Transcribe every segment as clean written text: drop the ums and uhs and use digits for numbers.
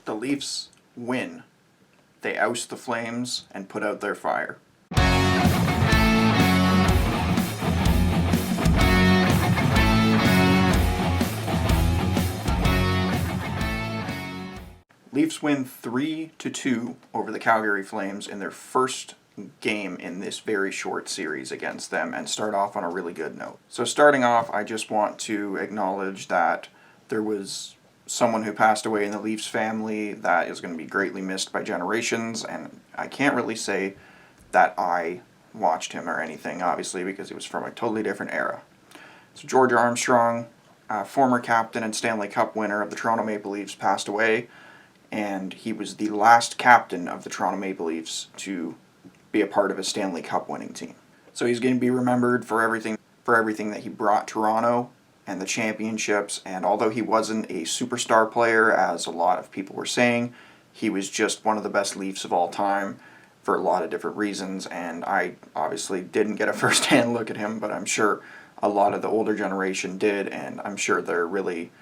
The Leafs win. They oust the Flames and put out their fire. Leafs win 3-2 over the Calgary Flames in their first game in this very short series against them and start off on a really good note. So starting off, I just want to acknowledge that there was someone who passed away in the Leafs family that is going to be greatly missed by generations, and I can't really say that I watched him or anything, obviously, because he was from a totally different era. So George Armstrong, former captain and Stanley Cup winner of the Toronto Maple Leafs, passed away, and he was the last captain of the Toronto Maple Leafs to be a part of a Stanley Cup winning team. So he's going to be remembered for everything that he brought Toronto and the championships, and although he wasn't a superstar player, as a lot of people were saying, he was just one of the best Leafs of all time for a lot of different reasons, and I obviously didn't get a first-hand look at him, but I'm sure a lot of the older generation did, and I'm sure they're really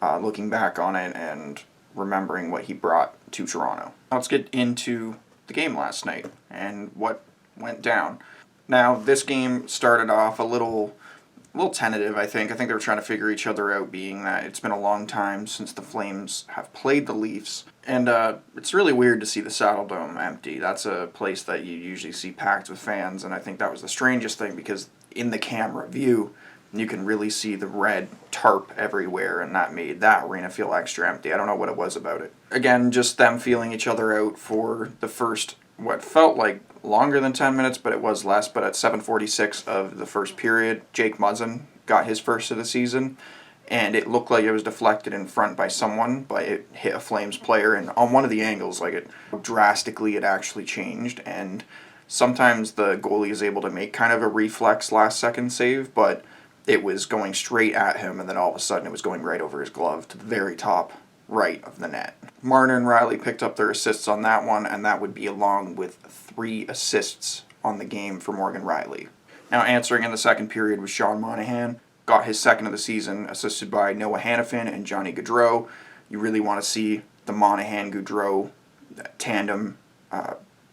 looking back on it and remembering what he brought to Toronto. Let's get into the game last night and what went down. Now, this game started off a little tentative, I think. I think they were trying to figure each other out, being that it's been a long time since the Flames have played the Leafs. And it's really weird to see the Saddledome empty. That's a place that you usually see packed with fans, and I think that was the strangest thing, because in the camera view, you can really see the red tarp everywhere, and that made that arena feel extra empty. I don't know what it was about it. Again, just them feeling each other out for the first, what felt like longer than 10 minutes, but it was less. But at 7:46 of the first period, Jake Muzzin got his first of the season, and it looked like it was deflected in front by someone, but it hit a Flames player, and on one of the angles, like, it drastically, it actually changed, and sometimes the goalie is able to make kind of a reflex last second save, but it was going straight at him, and then all of a sudden it was going right over his glove to the very top right of the net. Marner and Riley picked up their assists on that one, and that would be along with 3 assists on the game for Morgan Riley. Now, answering in the second period was Sean Monahan. Got his second of the season, assisted by Noah Hannafin and Johnny Gaudreau. You really want to see the Monahan-Gaudreau tandem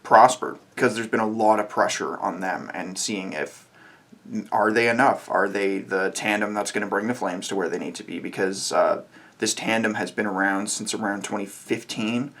prosper, because there's been a lot of pressure on them, and seeing if are they enough? Are they the tandem that's going to bring the Flames to where they need to be? Because this tandem has been around since around 2015.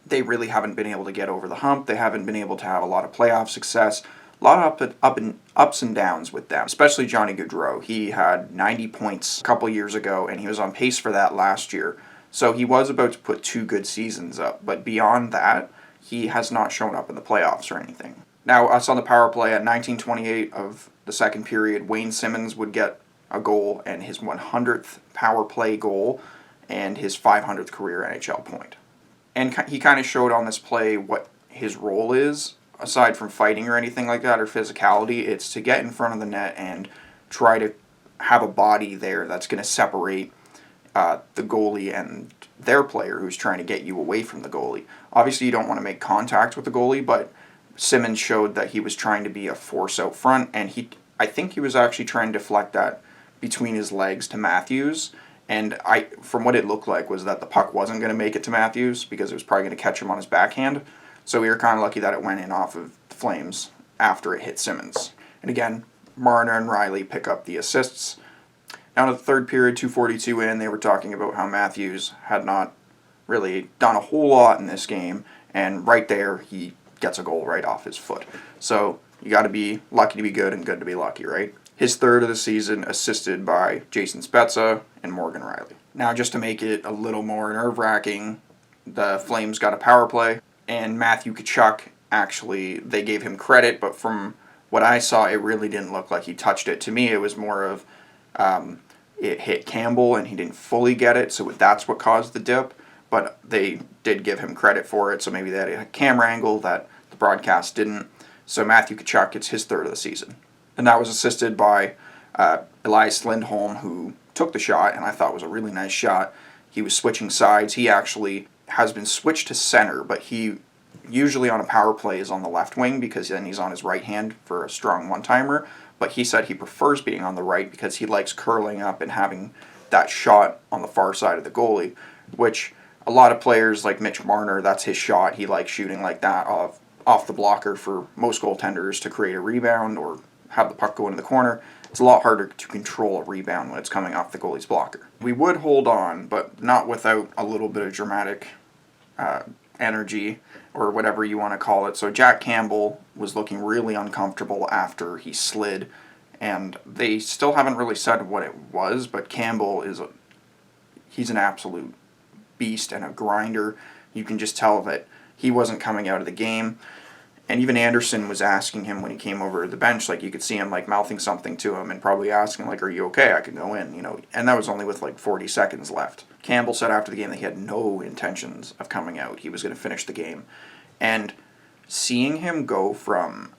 They really haven't been able to get over the hump. They haven't been able to have a lot of playoff success. A lot of ups and downs with them, especially Johnny Gaudreau. He had 90 points a couple years ago, and he was on pace for that last year. So he was about to put 2 good seasons up. But beyond that, he has not shown up in the playoffs or anything. Now, us on the power play at 19:28 of the second period, Wayne Simmonds would get a goal, and his 100th power play goal and his 500th career NHL point. And he kind of showed on this play what his role is, aside from fighting or anything like that or physicality. It's to get in front of the net and try to have a body there that's going to separate the goalie and their player who's trying to get you away from the goalie. Obviously, you don't want to make contact with the goalie, but Simmonds showed that he was trying to be a force out front, and I think he was actually trying to deflect that between his legs to Matthews, and from what it looked like was that the puck wasn't going to make it to Matthews because it was probably going to catch him on his backhand, so we were kind of lucky that it went in off of the Flames after it hit Simmonds. And again, Marner and Riley pick up the assists. Now in the third period, 2:42 in, they were talking about how Matthews had not really done a whole lot in this game, and right there he gets a goal right off his foot. So you got to be lucky to be good and good to be lucky, right? His third of the season, assisted by Jason Spezza and Morgan Riley. Now, just to make it a little more nerve-wracking, the Flames got a power play, and Matthew Tkachuk, actually, they gave him credit, but from what I saw, it really didn't look like he touched it. To me, it was more of it hit Campbell, and he didn't fully get it, so that's what caused the dip. But they did give him credit for it, so maybe they had a camera angle that the broadcast didn't. So Matthew Tkachuk gets his third of the season. And that was assisted by Elias Lindholm, who took the shot, and I thought was a really nice shot. He was switching sides. He actually has been switched to center, but he usually on a power play is on the left wing because then he's on his right hand for a strong one-timer. But he said he prefers being on the right because he likes curling up and having that shot on the far side of the goalie, which a lot of players like Mitch Marner, that's his shot. He likes shooting like that off the blocker. For most goaltenders to create a rebound or have the puck go into the corner, it's a lot harder to control a rebound when it's coming off the goalie's blocker. We would hold on, but not without a little bit of dramatic energy, or whatever you want to call it. So Jack Campbell was looking really uncomfortable after he slid, and they still haven't really said what it was, but Campbell he's an absolute beast and a grinder. You can just tell that he wasn't coming out of the game. And even Anderson was asking him when he came over to the bench, like you could see him like mouthing something to him and probably asking like, "Are you okay? I can go in," and that was only with like 40 seconds left. Campbell said after the game that he had no intentions of coming out. He was going to finish the game. And seeing him go from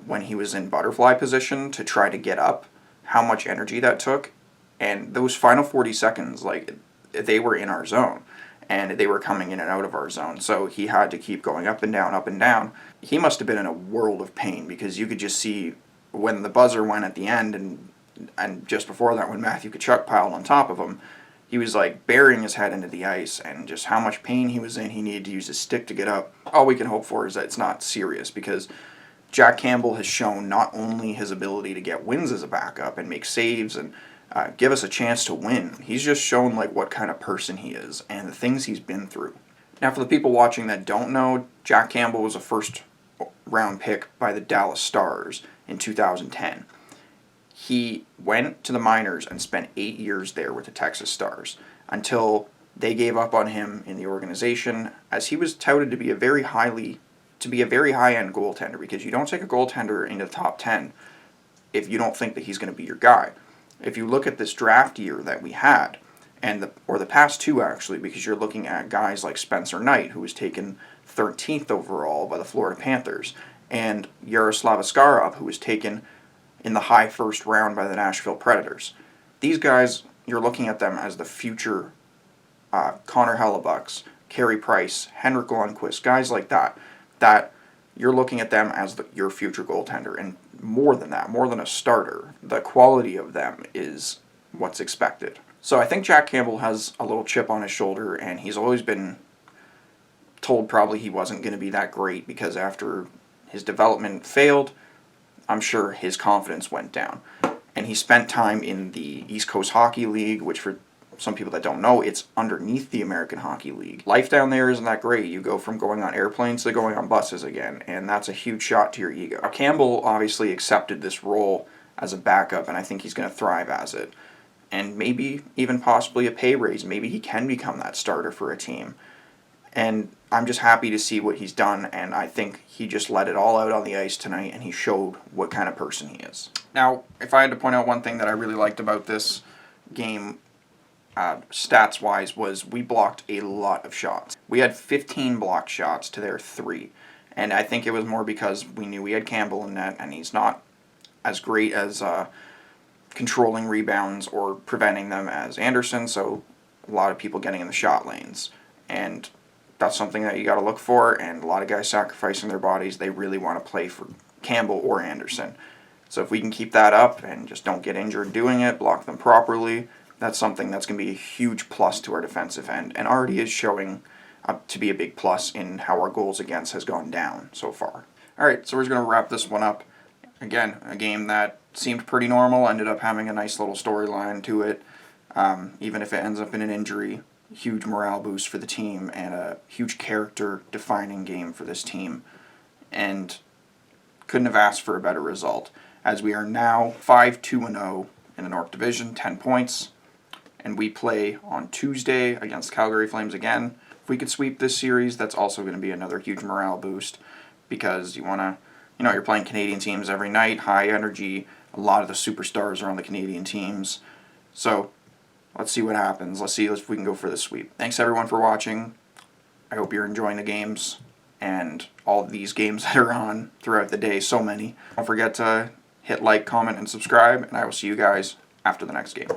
when he was in butterfly position to try to get up, how much energy that took, and those final 40 seconds, like, they were in our zone. And they were coming in and out of our zone, so he had to keep going up and down, up and down. He must have been in a world of pain, because you could just see when the buzzer went at the end, and just before that when Matthew Tkachuk piled on top of him, he was like burying his head into the ice, and just how much pain he was in. He needed to use his stick to get up. All we can hope for is that it's not serious, because Jack Campbell has shown not only his ability to get wins as a backup and make saves and give us a chance to win. He's just shown like what kind of person he is and the things he's been through. Now, for the people watching that don't know, Jack Campbell was a first-round pick by the Dallas Stars in 2010. He went to the minors and spent 8 years there with the Texas Stars until they gave up on him in the organization, as he was touted to be a very high-end goaltender, because you don't take a goaltender into the top 10 if you don't think that he's going to be your guy. If you look at this draft year that we had, or the past two actually, because you're looking at guys like Spencer Knight, who was taken 13th overall by the Florida Panthers, and Yaroslav Askarov, who was taken in the high first round by the Nashville Predators. These guys, you're looking at them as the future Connor Hellebucks, Carey Price, Henrik Lundqvist, guys like that you're looking at them as your future goaltender. And more than that, more than a starter, the quality of them is what's expected. So I think Jack Campbell has a little chip on his shoulder, and he's always been told probably he wasn't going to be that great, because after his development failed, I'm sure his confidence went down. And he spent time in the East Coast Hockey League, which for some people that don't know, it's underneath the American Hockey League. Life down there isn't that great. You go from going on airplanes to going on buses again, and that's a huge shot to your ego. Campbell obviously accepted this role as a backup, and I think he's going to thrive as it. And maybe even possibly a pay raise. Maybe he can become that starter for a team. And I'm just happy to see what he's done, and I think he just let it all out on the ice tonight, and he showed what kind of person he is. Now, if I had to point out one thing that I really liked about this game, stats-wise, was we blocked a lot of shots. We had 15 blocked shots to their 3, and I think it was more because we knew we had Campbell in net, and he's not as great as controlling rebounds or preventing them as Anderson, so a lot of people getting in the shot lanes. And that's something that you got to look for, and a lot of guys sacrificing their bodies. They really want to play for Campbell or Anderson. So if we can keep that up and just don't get injured doing it, block them properly, that's something that's going to be a huge plus to our defensive end, and already is showing up to be a big plus in how our goals against has gone down so far. Alright, so we're just going to wrap this one up. Again, a game that seemed pretty normal, ended up having a nice little storyline to it, even if it ends up in an injury. Huge morale boost for the team, and a huge character-defining game for this team. And couldn't have asked for a better result, as we are now 5-2-0 in the North Division, 10 points. And we play on Tuesday against Calgary Flames again. If we could sweep this series, that's also going to be another huge morale boost, because you want to, you're playing Canadian teams every night, high energy. A lot of the superstars are on the Canadian teams. So let's see what happens. Let's see if we can go for the sweep. Thanks everyone for watching. I hope you're enjoying the games and all of these games that are on throughout the day. So many. Don't forget to hit like, comment, and subscribe, and I will see you guys after the next game.